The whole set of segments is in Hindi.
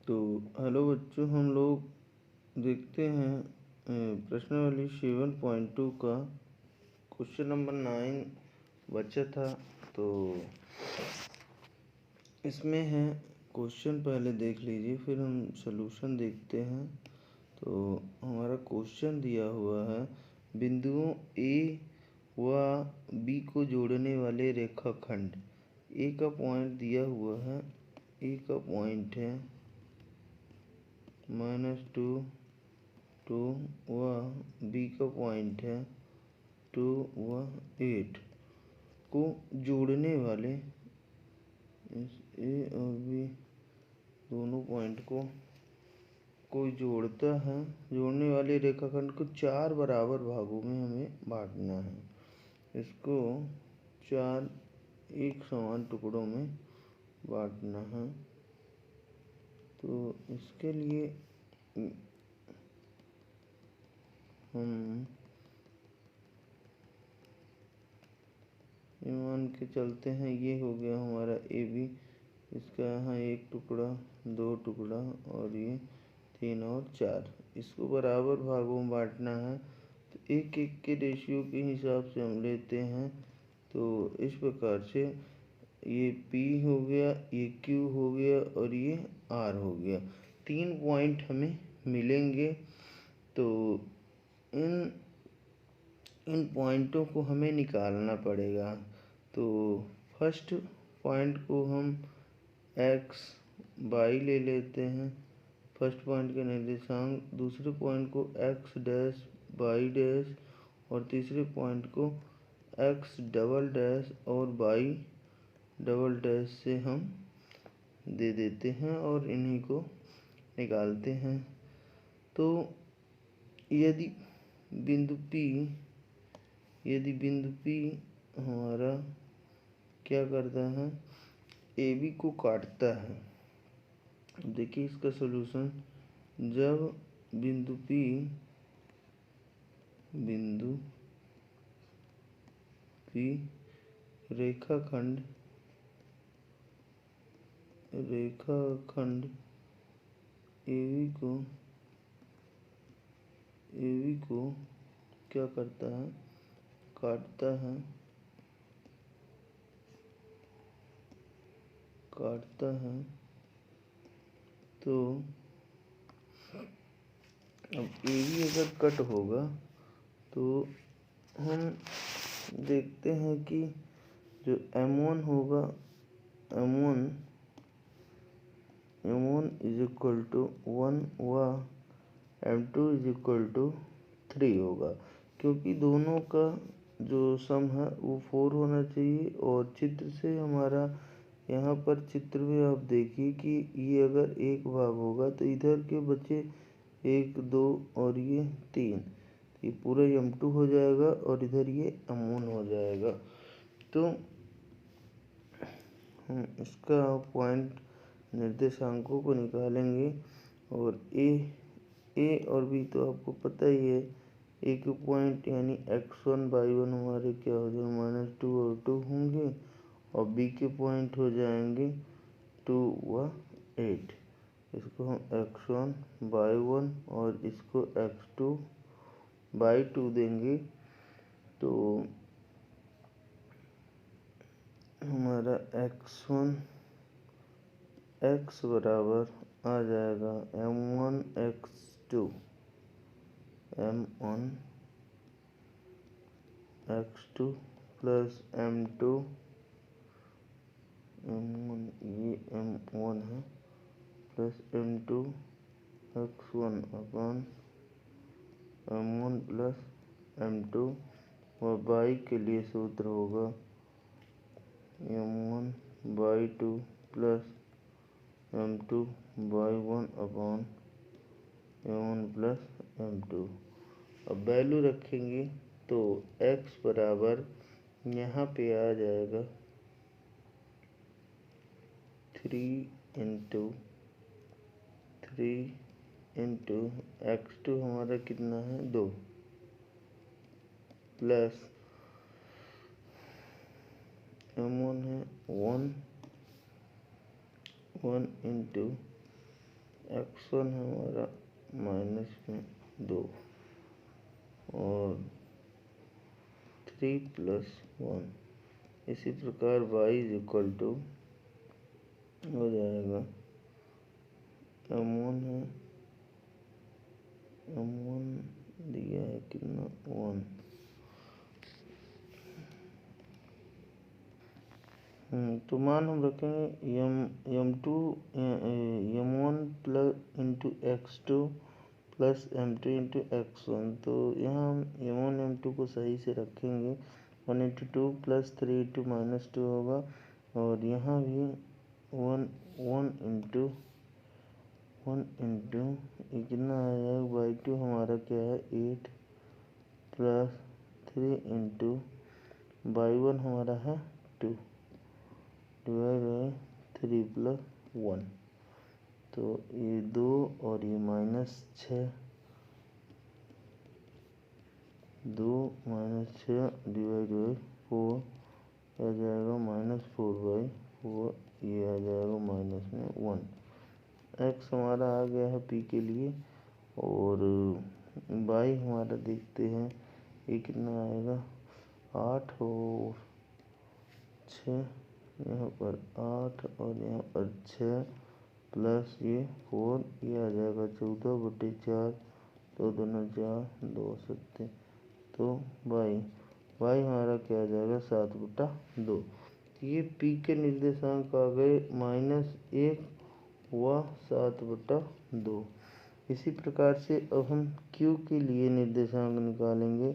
तो हेलो बच्चों, हम लोग देखते हैं प्रश्नावली 7.2 का क्वेश्चन नंबर 9 बचा था। तो इसमें है क्वेश्चन, पहले देख लीजिए फिर हम सलूशन देखते हैं। तो हमारा क्वेश्चन दिया हुआ है, बिंदुओं ए व बी को जोड़ने वाले रेखाखंड। ए का पॉइंट दिया हुआ है, ए का पॉइंट है -2 2 व बी का पॉइंट है 2 व 8 को जोड़ने वाले, इस ए और बी दोनों पॉइंट को कोई जोड़ता है, जोड़ने वाले रेखाखंड को 4 बराबर भागों में हमें बांटना है। इसको 4 एक समान टुकड़ों में बांटना है। तो इसके लिए हम मान के चलते हैं, ये हो गया हमारा ए बी, इसका यहाँ एक टुकड़ा, दो टुकड़ा और ये 3 और 4, इसको बराबर भागों में बांटना है। तो एक एक के रेशियो के हिसाब से हम लेते हैं। तो इस प्रकार से ये P हो गया, ये Q हो गया और ये R हो गया। 3 पॉइंट हमें मिलेंगे। तो इन पॉइंटों को हमें निकालना पड़ेगा। तो फर्स्ट पॉइंट को हम x y ले लेते हैं, फर्स्ट पॉइंट के निर्देशांक। दूसरे पॉइंट को x डैश y डैश और तीसरे पॉइंट को x डबल डैश और y डबल डैश से हम दे देते हैं और इन्हीं को निकालते हैं। तो यदि बिंदु P हमारा क्या करता है, ए बी को काटता है। देखिए इसका सलूशन, जब बिंदु P रेखाखंड ए बी को क्या करता है, काटता है। तो अब ए बी अगर कट होगा तो हम देखते हैं कि जो M1 होगा, M1 इज इक्वल टू 1 व M2 इज इक्वल टू 3 होगा, क्योंकि दोनों का जो सम है वो 4 होना चाहिए। और चित्र से हमारा, यहाँ पर चित्र में आप देखिए कि ये अगर एक भाग होगा तो इधर के बचे 1 2 और ये 3, ये पूरा M2 हो जाएगा और इधर ये M1 हो जाएगा। तो हम इसका पॉइंट निर्देशांकों को निकालेंगे। और ए और बी तो आपको पता ही है, ए के पॉइंट यानी x1 y1 हमारे क्या हो जाएंगे, -2 और 2 होंगे, और बी के पॉइंट हो जाएंगे 2 व 8। इसको हम x1 y1 और इसको x2 y2 देंगे। तो हमारा x1 x बराबर आ जाएगा M1 x2 प्लस M2 ये M1 है, प्लस M2 x1 अपन M1 प्लस M2। और y के लिए सूत्र होगा M1 y2 plus M2 y1 upon M1 plus M2। अब वैल्यू रखेंगे तो x बराबर यहाँ पे आ जाएगा 3 इंटू x2 हमारा कितना है 2, प्लस M1 है 1 इंटू x1 हमारा माइनस में 2 और 3 + 1। इसी प्रकार y = हो जाएगा m1 है, m1 दिया है कितना 1, तो मान हम रखेंगे m1 + x2 + m2 × x1। तो यहाँ हम m1 m2 को सही से रखेंगे, 1 × 2 + 3 × -2 होगा, और यहाँ भी 1 × कितना आया, y2 हमारा क्या है 8 + 3 × y1 हमारा है 2 / 3 + 1। तो ये 2 और ये -6, 2 - 6 / 4 आ जाएगा -4/4, ये आ जाएगा -1। x हमारा आ गया है p के लिए, और y हमारा देखते हैं ये कितना आएगा, 8 और 6, यहाँ पर 8 और यहाँ पर 6 प्लस ये 4, ये आ जाएगा 14/4, तो 2 × 4 2 7। तो y हमारा क्या आ जाएगा 7/2। ये p के निर्देशांक आ गए -1 व 7/2। इसी प्रकार से अब हम q के लिए निर्देशांक निकालेंगे,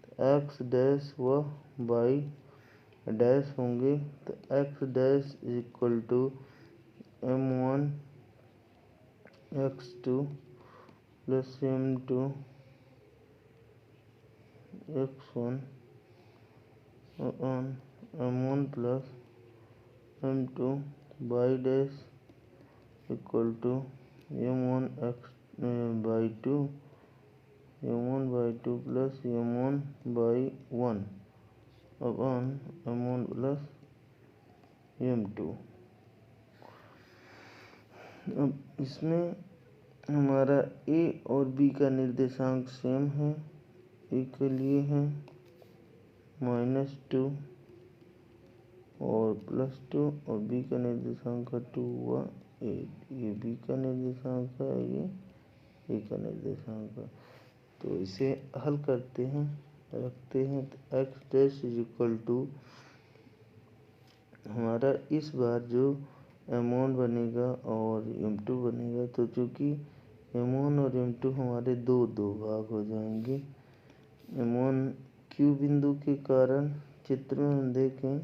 तो x डैश व y डैश होंगे। तो x dash = m1 x2 + m2 x1 m1 + m2 y dash = m1 y2 + m1 y1 m1 + m2। अब इसमें हमारा a और b का निर्देशांक सेम है। a के लिए है -2 और +2, और b का निर्देशांक है 2 व 8। ये b का निर्देशांक है, ये a का निर्देशांक है। तो इसे हल करते हैं, रखते हैं, तो x डैश = हमारा इस बार जो m1 बनेगा और m2 बनेगा, तो चूँकि m1 और m2 हमारे दो भाग हो जाएंगे। m1 q बिंदु के कारण चित्र में हम देखें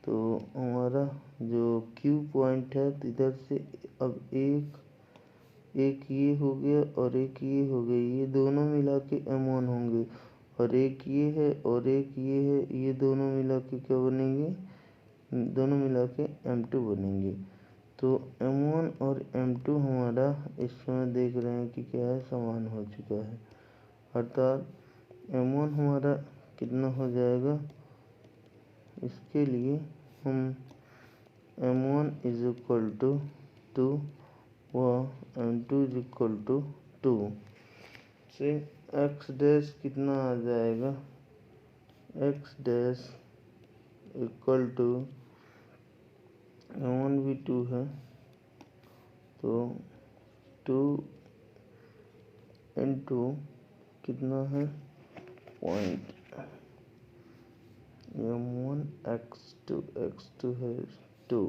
तो हमारा जो q पॉइंट है, तो इधर से अब एक ये हो गया और एक ये हो गई, ये दोनों मिला के m1 होंगे, और एक ये है और एक ये है, ये दोनों मिला के क्या बनेंगे, दोनों मिला के m2 बनेंगे। तो m1 और m2 हमारा इस समय देख रहे हैं कि क्या है, समान हो चुका है, अर्थात m1 हमारा कितना हो जाएगा। इसके लिए हम m1 = 2 व m2 = 2 से x डैश कितना आ जाएगा, x डैश = m1 भी 2 है, तो 2 × कितना है पॉइंट, m1 x2 है 2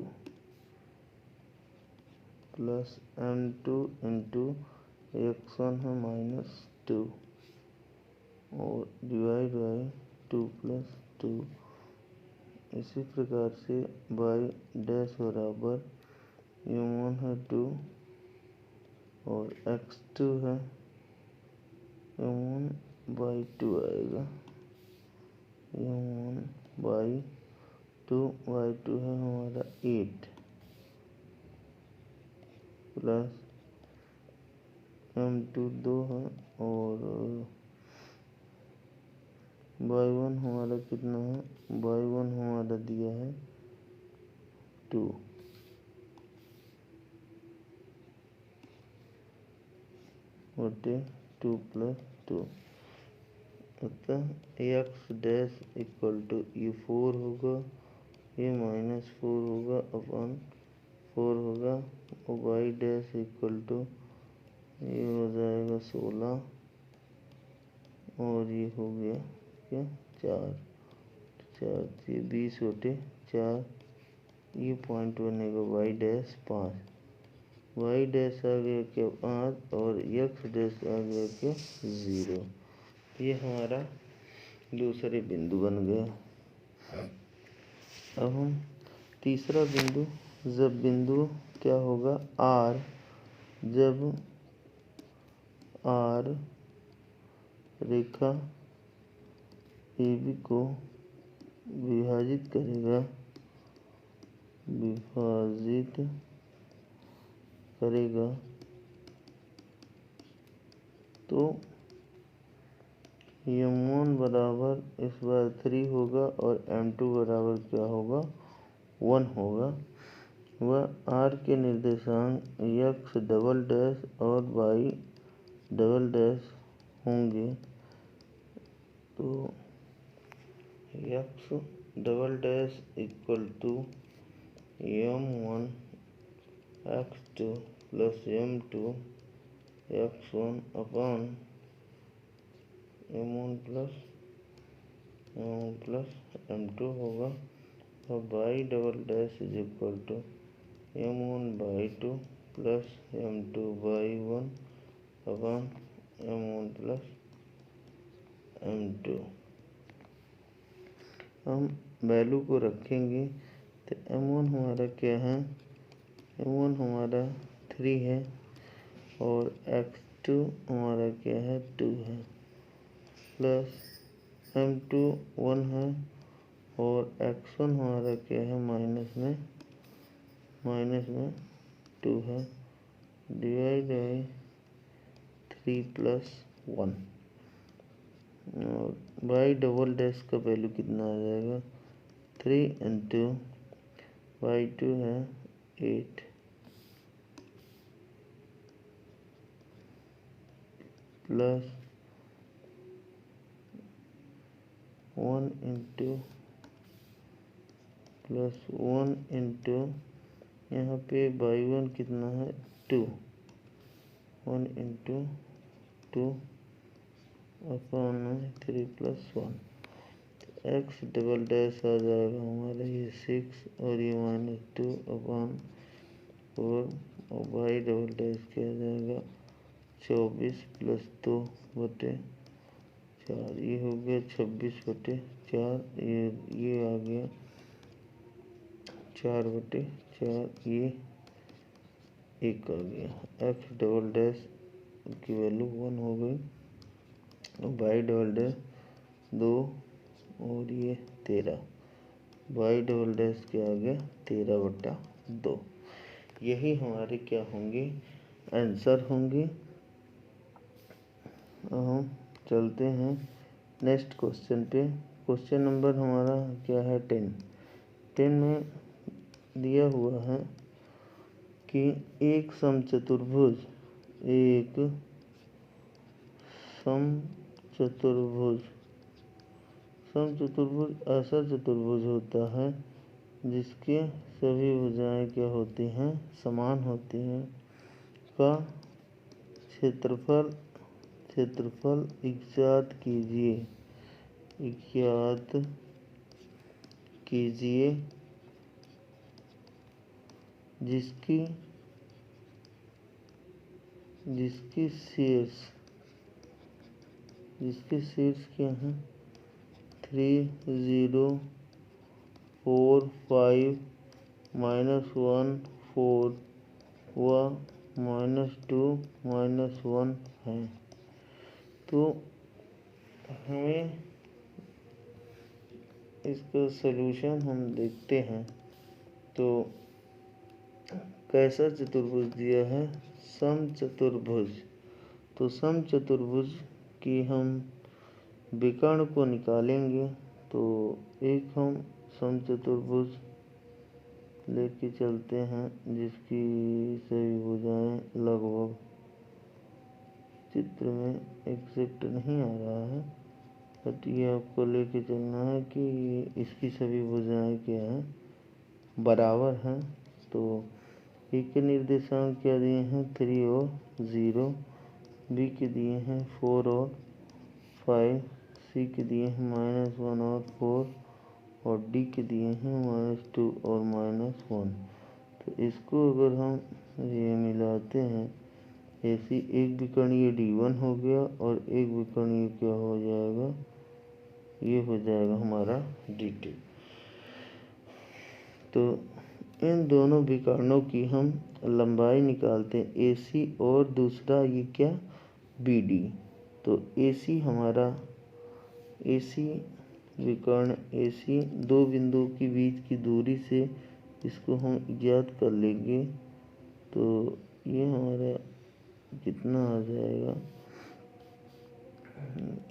प्लस m2 × x1 है -2 और / 2 + 2। इसी प्रकार से y डैश बराबर m1 है 2 और x2 है m1/2 आएगा, m1/2, y2 है हमारा 8 प्लस m2 2 है, और y1 हमारा कितना है, y1 हमारा दिया है 2। बटे 2+2 अतः एक्स डैश इक्वल टू ये 4 होगा, ये -4 होगा अपन 4 होगा, और वाई डैश इक्वल टू ये हो जाएगा 16 और ये हो गया क्या 4 ये 20/4 ये पॉइंट बनेगा वाई डैश 5, वाई डैश आ गया क्या 5 और एक्स डैश आ गया क्या 0। ये हमारा दूसरे बिंदु बन गया। अब हम तीसरा बिंदु, जब बिंदु क्या होगा आर, जब आर रेखा AB को विभाजित करेगा तो M1 बराबर इस बार 3 होगा और M2 बराबर क्या होगा 1 होगा। वह R के निर्देशांक x डबल डैश और y डबल डैश होंगे। तो x double dash equal to M1 x2 plus M2 x1 upon M1 plus M2 होगा, और y double dash is equal to M1/2 plus M2/1 upon M1 plus M2। हम वैल्यू को रखेंगे तो M1 हमारा क्या है, M1 हमारा 3 है और x2 हमारा क्या है 2 है, प्लस M2 1 है और x1 हमारा क्या है माइनस में 2 है, डिवाइड बाई 3+1 और y डबल डैश का वैल्यू कितना आ जाएगा 3 इंटू y2 है 8 प्लस 1 इंटू यहाँ पे y1 कितना है 2, 1 into 2 upon 3+1, X double dash आ जाएगा हमारा ये 6 और ये -2 अपॉन 4 और वाई डबल डैश क्या आ जाएगा 24 + 2/4, ये हो गया 26/4, ये आ गया 4/4, ये 1 आ गया। एक्स डबल डैश की वैल्यू 1 हो गई, वाई डबल डैश 2 और ये 13, वाई डबल डैश के आ गया 13/2। यही हमारे क्या होंगे आंसर होंगे। अब हम चलते हैं नेक्स्ट क्वेश्चन पे। क्वेश्चन नंबर हमारा क्या है 10 में दिया हुआ है कि एक समचतुर्भुज ऐसा चतुर्भुज होता है जिसके सभी भुजाएं क्या होती हैं समान होती हैं, का क्षेत्रफल ज्ञात कीजिए जिसकी शीर्ष क्या है 3 0 4 5 -1 4 व -2 -1 है। तो हमें इसका सलूशन हम देखते हैं। तो कैसा चतुर्भुज दिया है समचतुर्भुज। तो समचतुर्भुज की हम विकर्ण को निकालेंगे। तो एक हम समचतुर्भुज लेके चलते हैं जिसकी सभी भुजाएं लगभग चित्र में एग्जैक्ट नहीं आ रहा है, बट ये आपको लेके चलना है कि इसकी सभी भुजाएं क्या हैं, बराबर हैं। तो ए के निर्देशांक क्या दिए हैं, 3 और 0, बी के दिए हैं 4 और 5, सी के दिए हैं -1 और 4, और डी के दिए हैं -2 और -1। तो इसको अगर हम ये मिलाते हैं, ऐसी एक विकर्णीय D1 हो गया और एक विकर्णीय क्या हो जाएगा, ये हो जाएगा हमारा D2। तो इन दोनों विकर्णों की हम लंबाई निकालते हैं, AC और दूसरा ये क्या, BD। तो AC हमारा, AC विकर्ण AC दो बिंदुओं के बीच की दूरी से इसको हम ज्ञात कर लेंगे। तो ये हमारा कितना आ जाएगा,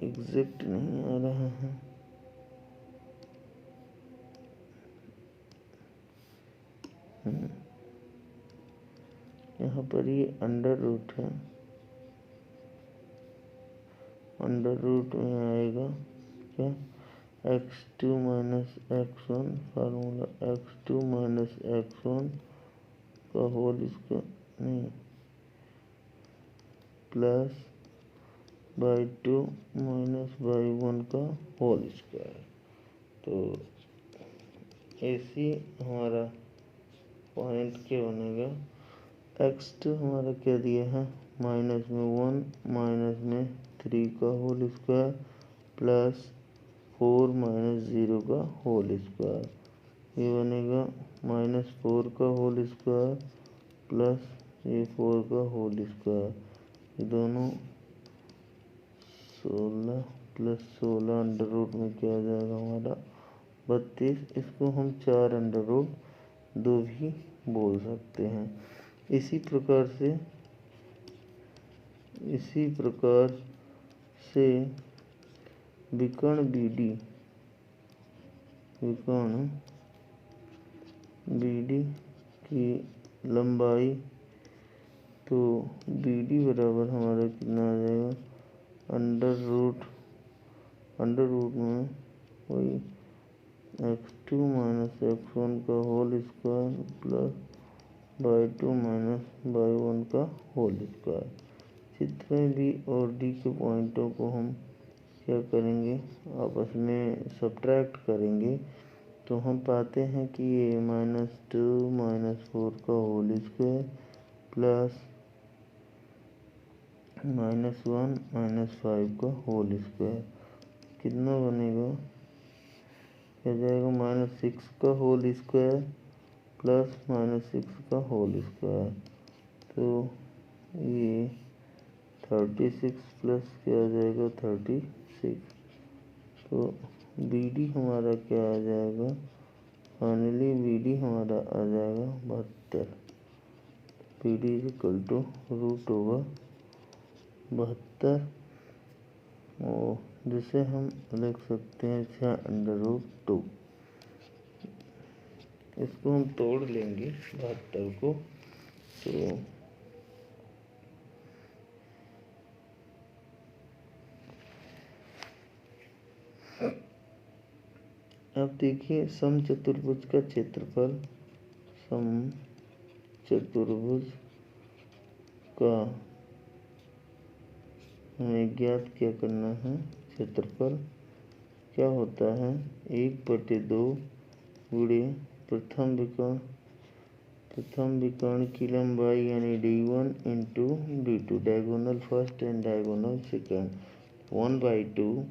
एग्जैक्ट नहीं आ रहा है, यहाँ पर ये अंडर रूट है, अंडर रूट में आएगा क्या, x2 minus x1, formula x2 minus x1 का होल स्क्वायर, नहीं, प्लस y2 माइनस y1 का होल स्क्वायर। तो ऐसी हमारा पॉइंट क्या बनेगा, x2 हमारा क्या दिया है, -1 -3 का होल स्क्वायर प्लस 4 -0 का होल स्क्वायर, ये बनेगा -4 का होल स्क्वायर प्लस ये 4 का होल स्क्वायर, ये दोनों 16 प्लस 16 अंडर रूट में क्या आ जाएगा हमारा 32। इसको हम 4 अंडर रूट 2 भी बोल सकते हैं। इसी प्रकार से विकर्ण BD की लंबाई, तो BD बराबर हमारा कितना आ जाएगा, अंडर रूट में वही x2 माइनस x1 का whole square plus y2 minus y1 का होल स्क्वायर। चित्र में बी और डी के पॉइंटों को हम क्या करेंगे, आपस में सब्ट्रैक्ट करेंगे। तो हम पाते हैं कि ये -2 -4 का होल स्क्वायर प्लस -1 -5 का होल स्क्वायर कितना बनेगा, क्या जाएगा, -6 का होल स्क्वायर प्लस -6 का होल स्क्वायर। तो ये 36 प्लस क्या आ जाएगा, 36। तो BD हमारा क्या आ जाएगा, फाइनली BD हमारा आ जाएगा 72। BD इक्वल टू √72, और जिसे हम लिख सकते हैं 6√2। इसको हम तोड़ लेंगे 72 को। तो अब देखिए समचतुर्भुज का क्षेत्रफल, समचतुर्भुज का हमें ज्ञात क्या करना है, क्षेत्रफल क्या होता है, 1/2 गुणे प्रथम विकर्ण की लंबाई यानी D1 into D2, diagonal first and diagonal second, 1/2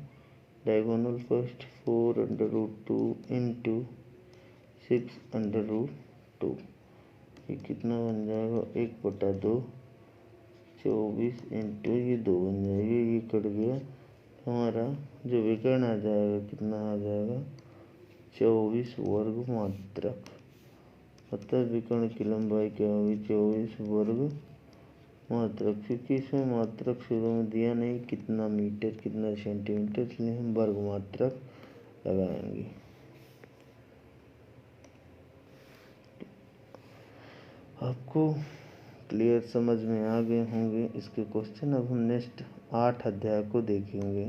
diagonal first 4√2 into 6√2। ये कितना बन जाएगा, 1/2, 24 इंटू ये 2 बन जाएगा, ये कट गया। हमारा जो विकर्ण आ जाएगा कितना आ जाएगा, 24 वर्ग मात्रक। अतः विकर्ण की लंबाई क्या होगी, 24 वर्ग मात्रक। क्योंकि इसमें मात्रक शुरू में दिया नहीं, कितना मीटर कितना सेंटीमीटर, इसलिए हम वर्ग मात्रक लगाएंगे। आपको क्लियर समझ में आ गए होंगे इसके क्वेश्चन। अब हम नेक्स्ट 8 अध्याय को देखेंगे।